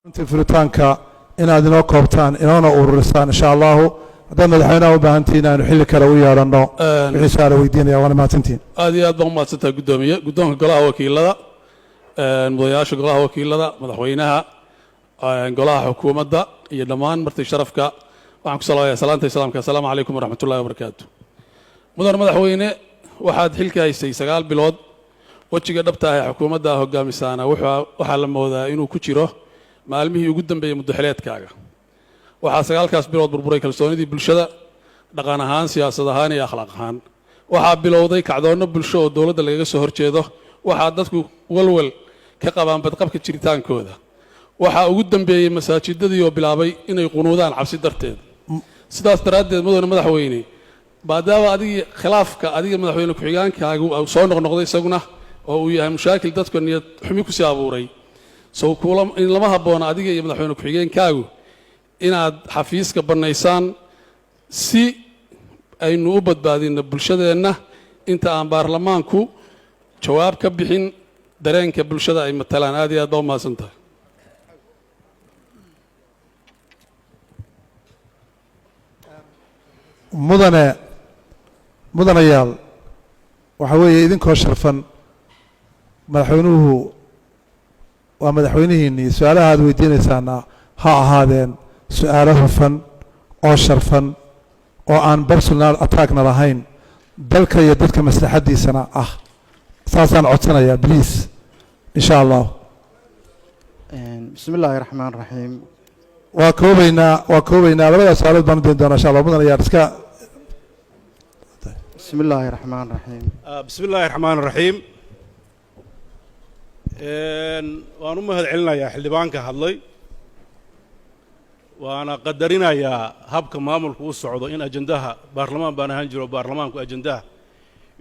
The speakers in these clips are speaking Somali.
intii furitaanka inaad inoo koobtaan inoona ururisaan insha allahu haddaad madaxweynaha u baahantihiin aanu xilli kale u yeedhanno wixii su-aala weydiinaya waana mahadsantihiin aad iyo aad baan umahadsantahay guddoomiye guddoonka golaha wakiilada mudanayaasha golaha wakiilada madaxweynaha golaha xukuumadda iyo dhammaan martii sharafka waxaan ku salaamayaa salaanta islaamka assalaamu calaykum waraxmatullahi wabarakaatu mudan madaxweyne waxaad xilka haysay 9 bilood wajiga dhabta ah ee xukuumadda hogaamisaana waxaa la moodaa inuu ku jiro maalmihii ugu dambeeyay muddaxileedkaaga waxaa 9kaas bilood burburay kalsoonidii bulshada dhaqan ahaan siyaasad ahaan iyo akhlaaq ahaan waxaa bilowday kacdoonno bulsho oo dowladda lagaga soo horjeedo waxaa dadku walwal ka qabaan badqabka jiritaankooda waxaa ugu dambeeyay masaajidadii oo bilaabay inay qunuudaan cabsi darteed sidaas daraaddeed mudane madaxweyne maadaama adiga khilaafka adiga madaxweyne ku-xigaankaagu soo noqnoqday isaguna oo uu yahay mushaakil dadka niyad xumi ku sii abuuray in lama habboona adiga iyo madaxweyne ku-xigeenkaagu inaad xafiiska bannaysaan si aynu u badbaadinno bulshadeenna inta aan baarlamaanku jawaab ka bixin dareenka bulshada ay matalaan aad iyo aad baa u mahadsan tahay mudanayaal waxa weeye idinkoo sharfan madaxweynuhu waa madaxweynihiinnii su-aalaha aad weydiinaysaana ha ahaadeen su-aalo hufan oo sharfan oo aan personal attackna lahayn dalka iyo dadka maslaxaddiisana ah saasaan codsanayaa bliis insha allah bismi illaahi raxmaan raxiim waa koobaynaa labadaas su-aalood baan u dayn doonaa insha allah mudanayaal iska bismi illaahi raxmaan raxiim bismi illaahi raxmaan raxiim waan u mahad celinayaa xildhibaanka hadlay waana qadarinayaa habka maamulku u socdo in ajandaha baarlamaan baan ahaan jiro baarlamaanku ajandaha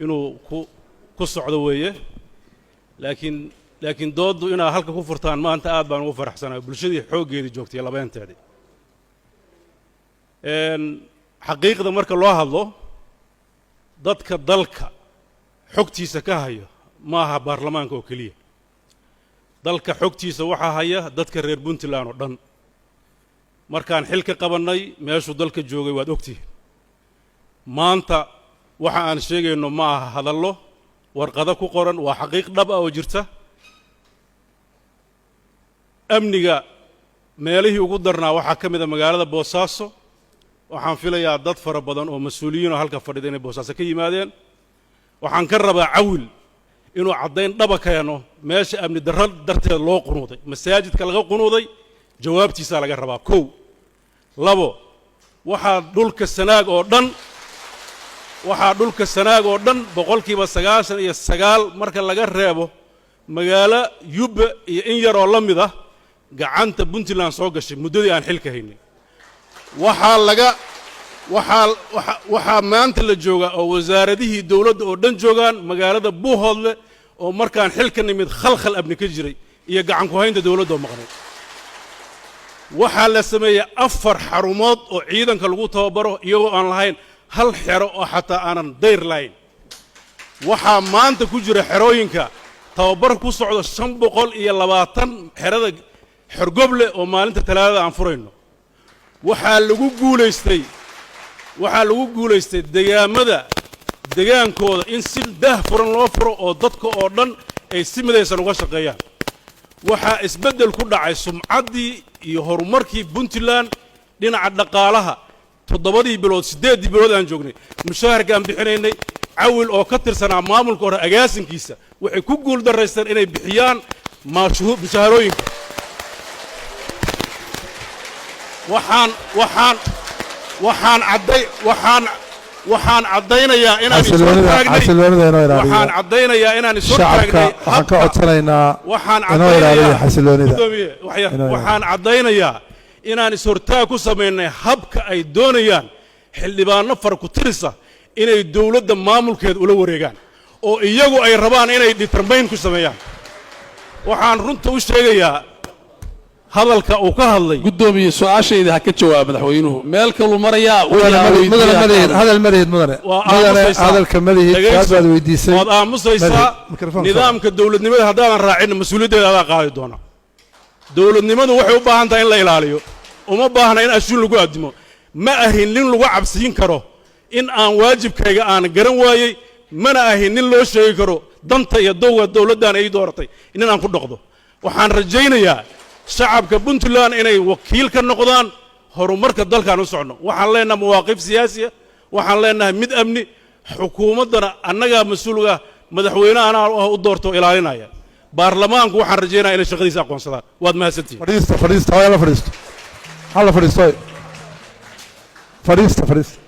inuu ku socdo weeye laakiin dooddu inaad halka ku furtaan maanta aad baan ugu faraxsanahay bulshadii xooggeedii joogtay labeenteedii xaqiiqda marka loo hadlo dadka dalka xogtiisa ka hayo ma aha baarlamaanka oo keliya dalka xogtiisa waxaa haya dadka reer puntland oo dhan markaan xil ka qabannay meeshuu dalka joogay waad ogtihiin maanta waxa aan sheegayno ma aha hadallo warqado ku qoran waa xaqiiq dhab ah oo jirta amniga meelihii ugu darnaa waxaa ka mida magaalada boosaaso waxaan filayaa dad fara badan oo mas-uuliyiinoo halka fadhida inay boosaaso ka yimaadeen waxaan ka rabaa cawil inuu caddayn dhaba keeno meesha amni darro darteed loo qunuuday masaajidka laga qunuuday jawaabtiisaa laga rabaa 1 2 waxaa dhulka sanaag oo dhan boqolkiiba 99 marka laga reebo magaalo yubba iyo in yaroo la mid ah gacanta puntland soo gashay muddadii aan xilka haynay waxaa maanta la joogaa oo wasaaradihii dowladda oo dhan joogaan magaalada buuhoodle oo markaan xilka nimid khalkhal abni ka jiray iyo gacan ku haynta dowladda oo maqnay waxaa la sameeyey 4 xarumood oo ciidanka lagu tababaro iyagoo aan lahayn hal xero oo xataa aanan dayr lahayn waxaa maanta ku jira xerooyinka tababar ku socdo 520 xerada xorgoble oo maalinta talaadada aan furayno waxaa lagu guulaystay degaankooda in si daah furan loo furo oo dadka oo dhan ay si midaysan uga shaqeeyaan waxaa isbeddel ku dhacay sumcaddii iyo horumarkii puntland dhinaca dhaqaalaha 7 bilood 8 bilood aan joognay mushaharkaan bixinaynay cawil oo ka tirsanaa maamulka hore agaasinkiisa waxay ku guul daraysteen inay bixiyaan mushaharooyinka waxaan caddaynayaa inaan isoo taagnay waxaan ka codsanaynaa inoo ilaaliyo xasiloonida waxaan caddaynayaa inaan ishortaag ku samaynay habka ay doonayaan xildhibaano farkutirisa inay dowladda maamulkeeda ula wareegaan oo iyagu ay rabaan inay determayn ku sameeyaan waxaan runta u sheegayaa hadalka uu ka hadlay guddoomiye su-aashayda ha ka jawaab madaxweynuhu meel kaluu marayaa hadal madaheed mudane hadalka madaheed baad weydiisay waad aamusaysaa nidaamka dowladnimada haddaadan raacin mas-uuliyaddeeda adaa qaadi doona dowladnimadu waxay u baahan tahay in la ilaaliyo uma baahna in ashuun lagu addimo ma ahin nin lagu cabsiin karo in aan waajibkayga aan garan waayey mana ahin nin loo sheegi karo danta iyo dowga dowladdan ay dooratay in aan ku dhaqdo waxaan rajaynayaa shacabka puntland inay wakiil ka noqdaan horumarka dalkan u socno waxaan leenahay mawaaqif siyaasiya waxaan leenahay mid amni xukuumaddana annagaa mas-uulga madaxweynaha anaa u doorto ilaalinaya baarlamaanku waxaan rajaynayaa inay shaqadiisa aqoonsadaan waad mahadsantihiin fadhiista fadhiista hooya la fadhiisto hala fadhiisto fadhiista fadhiista